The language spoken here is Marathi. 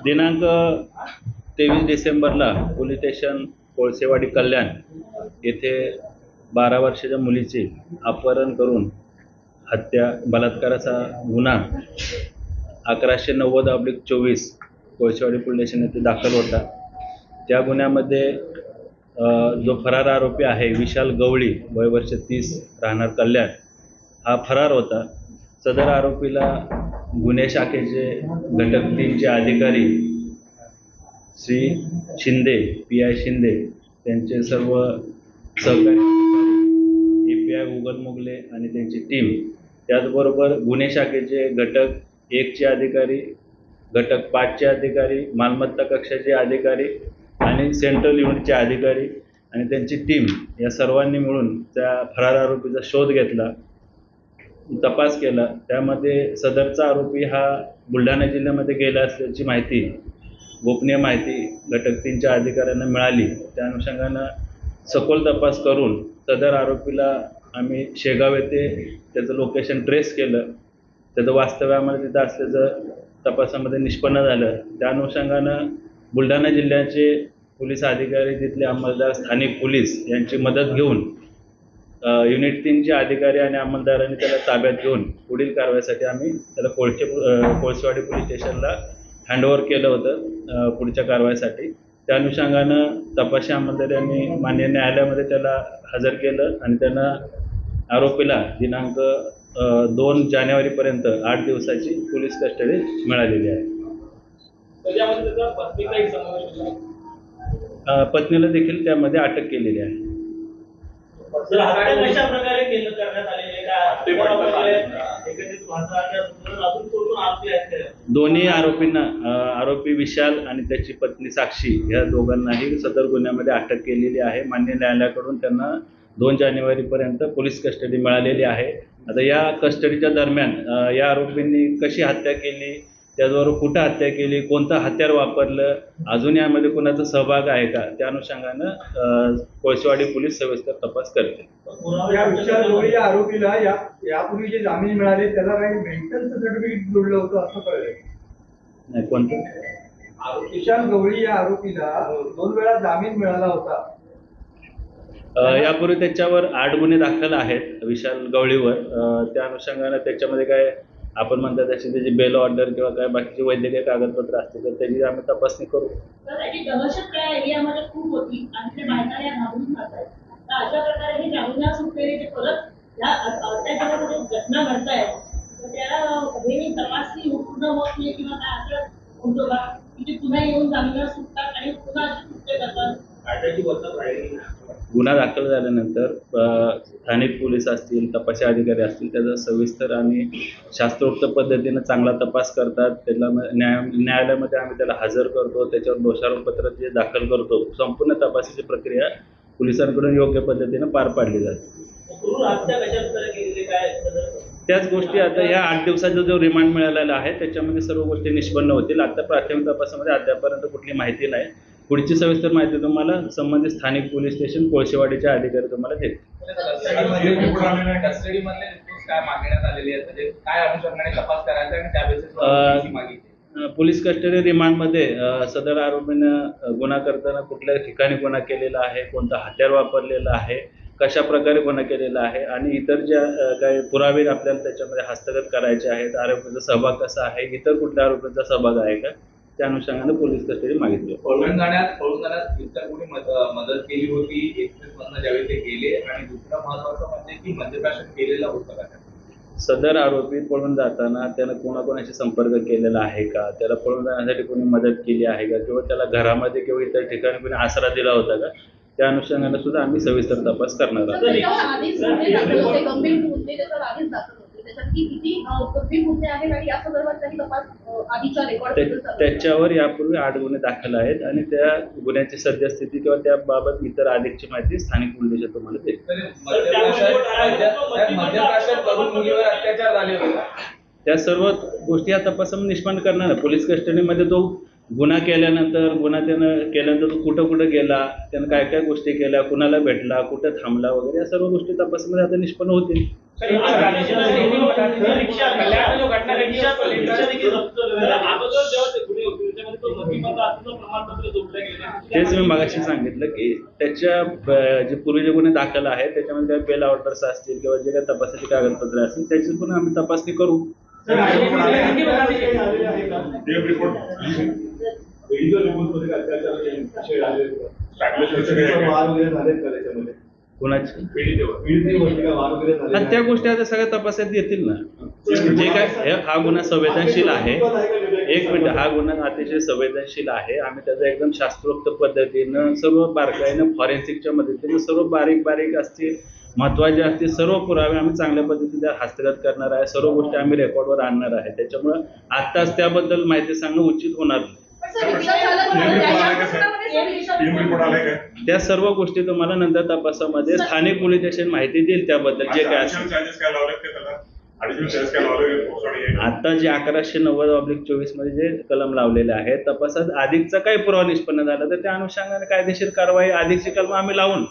दिनांक 23 डिसेंबरला पोलीस स्टेशन कोळसेवाडी कल्याण येथे 12 वर्षाच्या मुलीचे अपहरण करून हत्या बलात्काराचा गुन्हा 1190/24 कोळसेवाडी पोलीस स्टेशन येथे दाखल होता। त्या गुन्ह्यामध्ये जो फरार आरोपी आहे विशाल गवळी वय वर्ष 30 राहणार कल्याण हा फरार होता। सदर आरोपीला गुन्हे शाखेचे घटक 3चे अधिकारी श्री शिंदे PI शिंदे त्यांचे सर्व सहकारी API उगल मुगले आणि त्यांची टीम, त्याचबरोबर गुन्हे शाखेचे घटक 1चे अधिकारी, घटक 5चे अधिकारी, मालमत्ता कक्षाचे अधिकारी आणि सेंट्रल युनिटचे अधिकारी आणि त्यांची टीम या सर्वांनी मिळून त्या फरार आरोपीचा शोध घेतला, तपास केला। त्यामध्ये सदरचा आरोपी हा बुलढाणा जिल्ह्यामध्ये गेला असल्याची माहिती, गोपनीय माहिती घटक 3च्या अधिकाऱ्यांना मिळाली। त्या अनुषंगानं सखोल तपास करून सदर आरोपीला आम्ही शेगाव येथे त्याचं लोकेशन ट्रेस केलं। त्याचं वास्तव्य आम्हाला तिथं असल्याचं तपासामध्ये निष्पन्न झालं। त्या अनुषंगानं बुलढाणा जिल्ह्याचे पोलीस अधिकारी, तिथले अंमलदार, स्थानिक पोलीस यांची मदत घेऊन युनिट 3चे अधिकारी आणि अंमलदारांनी त्याला ताब्यात घेऊन पुढील कारवाईसाठी आम्ही त्याला कोळसेवाडी पोलीस स्टेशनला हँडओव्हर केलं होतं पुढच्या कारवाईसाठी। त्या अनुषंगानं तपासी अंमलदारांनी माननीय न्यायालयामध्ये त्याला हजर केलं आणि त्यांना आरोपीला दिनांक 2 जानेवारीपर्यंत 8 दिवसाची पोलीस कस्टडी मिळालेली आहे। पत्नीला देखील त्यामध्ये अटक केलेली आहे। दोन्ही आरोपींना, आरोपी विशाल आणि त्याची पत्नी साक्षी या दोघांनाही सदर गुन्ह्यामध्ये अटक केलेली आहे। माननीय न्यायालयाकडून त्यांना 2 जानेवारीपर्यंत पोलीस कस्टडी मिळालेली आहे। आता या कस्टडीच्या दरम्यान या आरोपींनी कशी हत्या केली, त्याचबरोबर कुठं हत्या केली, कोणतं हत्यार वापरलं, अजून यामध्ये कोणाचा सहभाग आहे का, त्या अनुषंगानं कोळसेवाडी पोलीस सविस्तर तपास करते। या विशाल गवळी या आरोपीला यापूर्वी जे जामीन मिळाले त्याला काही मेंटल सर्टिफिकेट जोडलं होतं असं कळलं नाही? कोणतं? विशाल गवळी या आरोपीला 2 वेळा जामीन मिळाला होता। यापूर्वी त्याच्यावर 8 गुन्हे दाखल आहेत विशाल गवळीवर। त्या अनुषंगानं त्याच्यामध्ये काय आपण म्हणतात तशी त्याची बेल ऑर्डर किंवा काय बाकीचे वैद्यकीय कागदपत्र असतील तर त्याची आम्ही तपासणी करू। दहशत त्या एरियामध्ये खूप होती आणि ते बायका या घाबरून जातात। तर अशा प्रकारे हे जामिनावर सुटलेले ते परत या अत्याचारामध्ये घटना घडतायत, तर त्याला हे तपासणी पूर्ण होत नाही किंवा काय असं होतं का की ते पुन्हा येऊन जामिनावर सुटतात आणि पुन्हा असे कृत्य करतात? गुन्हा दाखल झाल्यानंतर स्थानिक पोलीस असतील, तपासी अधिकारी असतील, त्याचा सविस्तर आणि शास्त्रोक्त पद्धतीनं चांगला तपास करतात। त्याला न्यायालयामध्ये आम्ही त्याला हजर करतो, त्याच्यावर दोषारोपपत्र जे दाखल करतो। संपूर्ण तपासाची प्रक्रिया पोलिसांकडून योग्य पद्धतीनं पार पाडली जाते। त्याच गोष्टी आता या 8 दिवसाचा जो रिमांड मिळालेला आहे त्याच्यामध्ये सर्व गोष्टी निष्पन्न होतील। आता प्राथमिक तपासामध्ये अद्यापर्यंत कुठली माहिती नाही। पुढची सविस्तर माहिती तुम्हाला संबंधित स्थानिक पोलीस स्टेशन कोळसेवाडीचे अधिकारी तुम्हाला देतील। पोलीस कस्टडी रिमांडमध्ये सदर आरोपीनं गुन्हा करताना कुठल्या ठिकाणी गुन्हा केलेला आहे, कोणता हत्यार वापरलेला आहे, कशा प्रकारे गुन्हा केलेला आहे आणि इतर ज्या काही पुरावे आपल्याला त्याच्यामध्ये हस्तगत करायचे आहेत, आरोपीचा सहभाग कसा आहे, इतर कुठल्या आरोपींचा सहभाग आहे का, त्या अनुषंगाने पोलीस कस्टडी मागितली। पळून जाण्यात इतर कोणी मदत केली होती एक्सप्रेसमधनं ज्यावेळी ते गेले, आणि दुसरं महत्त्वाचं म्हणजे की मद्यप्राशन केलेलं होतं का? सदर आरोपी पळून जाताना त्यानं कोणाकोणाशी संपर्क केलेला आहे का, त्याला पळून जाण्यासाठी कोणी मदत केली आहे का, किंवा त्याला घरामध्ये किंवा इतर ठिकाणी कोणी आसरा दिला होता का, त्या अनुषंगाने सुद्धा आम्ही सविस्तर तपास करणार आहोत। त्याच्यावर यापूर्वी 8 गुन्हे दाखल आहेत आणि त्या गुन्ह्याची सद्यस्थिती किंवा त्याबाबत इतर अधिकची माहिती स्थानिक पोलीस स्टेशन तुम्हाला देईल। त्या सर्व गोष्टी या तपासामध्ये निष्पन्न करणार आहे। पोलीस कस्टडीमध्ये तो गुन्हा केल्यानंतर तो कुठं गेला, त्यानं काय काय गोष्टी केल्या, कुणाला भेटला, कुठं थांबला वगैरे या सर्व गोष्टी तपासामध्ये आता निष्पन्न होतील। चुकीमध्ये असलेलं प्रमाणपत्र जोडलं गेलं. तेच मी मगाशी सांगितलं की त्याच्या जे पूर्वी जे गुन्हे दाखल आहेत त्याच्यामध्ये बेल ऑर्डर्स असतील किंवा जे काही तपासाची कागदपत्र असतील त्याची पण आम्ही तपासणी करू. सर, काही आलेले आहे का? वाद वगैरे झालेत का त्याच्यामध्ये? कोणाची पीडितेवरती काय वाद वगैरे झाले आणि त्या गोष्टी आता सगळ्या तपासात येतील ना. जे काय हा गुन्हा संवेदनशील आहे, एक मिनिट, हा गुन्हा अतिशय संवेदनशील आहे. आम्ही त्याचा एकदम शास्त्रोक्त पद्धतीनं सर्व बारकाईनं फॉरेन्सिकच्या मदतीने सर्व बारीक बारीक असतील महत्वाचे असतील सर्व पुरावे आम्ही चांगल्या पद्धतीने हस्तगत करणार आहे. सर्व गोष्टी आम्ही रेकॉर्डवर आणणार आहे. त्याच्यामुळं आत्ताच त्याबद्दल माहिती सांगणं उचित होणार नाही. त्या सर्व गोष्टी तुम्हाला नंतर तपासामध्ये स्थानिक पोलीस स्टेशन माहिती देईल त्याबद्दल जे काय असेल. आता जे 1190/24 मध्ये जे कलम लावलेले आहे तपासात अधिकचा काही पुरावा निष्पन्न झाला तर त्या अनुषंगाने कायदेशीर कारवाई अधिकची कलम आम्ही लावून